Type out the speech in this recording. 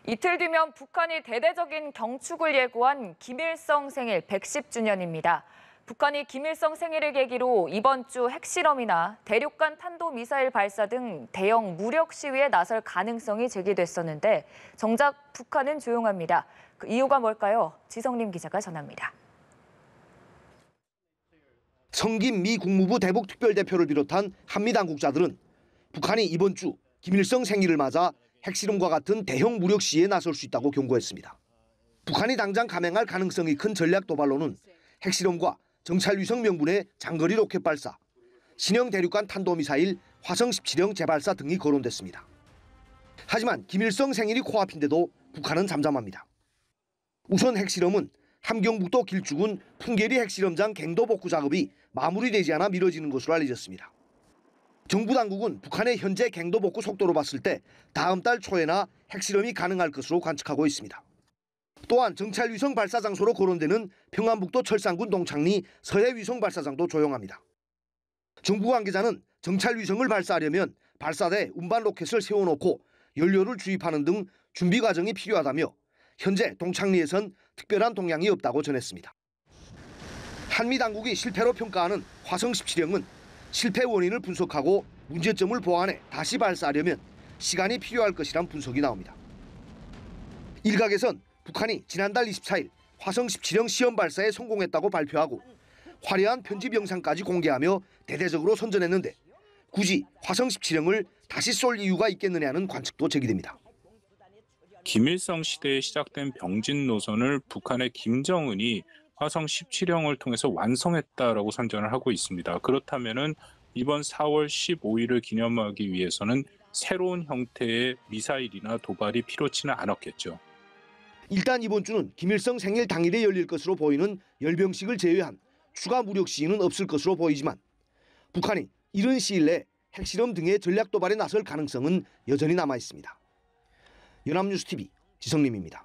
이틀 뒤면 북한이 대대적인 경축을 예고한 김일성 생일 110주년입니다. 북한이 김일성 생일을 계기로 이번 주 핵실험이나 대륙간 탄도미사일 발사 등 대형 무력 시위에 나설 가능성이 제기됐었는데 정작 북한은 조용합니다. 그 이유가 뭘까요? 지성림 기자가 전합니다. 성김 미 국무부 대북 특별대표를 비롯한 한미 당국자들은 북한이 이번 주 김일성 생일을 맞아 핵실험과 같은 대형 무력 시위에 나설 수 있다고 경고했습니다. 북한이 당장 감행할 가능성이 큰 전략 도발로는 핵실험과 정찰위성 명분의 장거리 로켓 발사, 신형 대륙간 탄도미사일 화성 17형 재발사 등이 거론됐습니다. 하지만 김일성 생일이 코앞인데도 북한은 잠잠합니다. 우선 핵실험은 함경북도 길쭉은 풍계리 핵실험장 갱도 복구 작업이 마무리되지 않아 미뤄지는 것으로 알려졌습니다. 정부 당국은 북한의 현재 갱도 복구 속도로 봤을 때 다음 달 초에나 핵실험이 가능할 것으로 관측하고 있습니다. 또한 정찰위성 발사 장소로 거론되는 평안북도 철산군 동창리 서해위성 발사장도 조용합니다. 정부 관계자는 정찰위성을 발사하려면 발사대에 운반 로켓을 세워놓고 연료를 주입하는 등 준비 과정이 필요하다며 현재 동창리에선 특별한 동향이 없다고 전했습니다. 한미 당국이 실패로 평가하는 화성 17형은 실패 원인을 분석하고 문제점을 보완해 다시 발사하려면 시간이 필요할 것이란 분석이 나옵니다. 일각에선 북한이 지난달 24일 화성 17형 시험 발사에 성공했다고 발표하고 화려한 편집 영상까지 공개하며 대대적으로 선전했는데 굳이 화성 17형을 다시 쏠 이유가 있겠느냐는 관측도 제기됩니다. 김일성 시대에 시작된 병진 노선을 북한의 김정은이 화성 17형을 통해서 완성했다라고 선전을 하고 있습니다. 그렇다면은 이번 4월 15일을 기념하기 위해서는 새로운 형태의 미사일이나 도발이 필요치는 않았겠죠. 일단 이번 주는 김일성 생일 당일에 열릴 것으로 보이는 열병식을 제외한 추가 무력 시위는 없을 것으로 보이지만 북한이 이른 시일 내 핵실험 등의 전략 도발에 나설 가능성은 여전히 남아 있습니다. 연합뉴스TV 지성림입니다.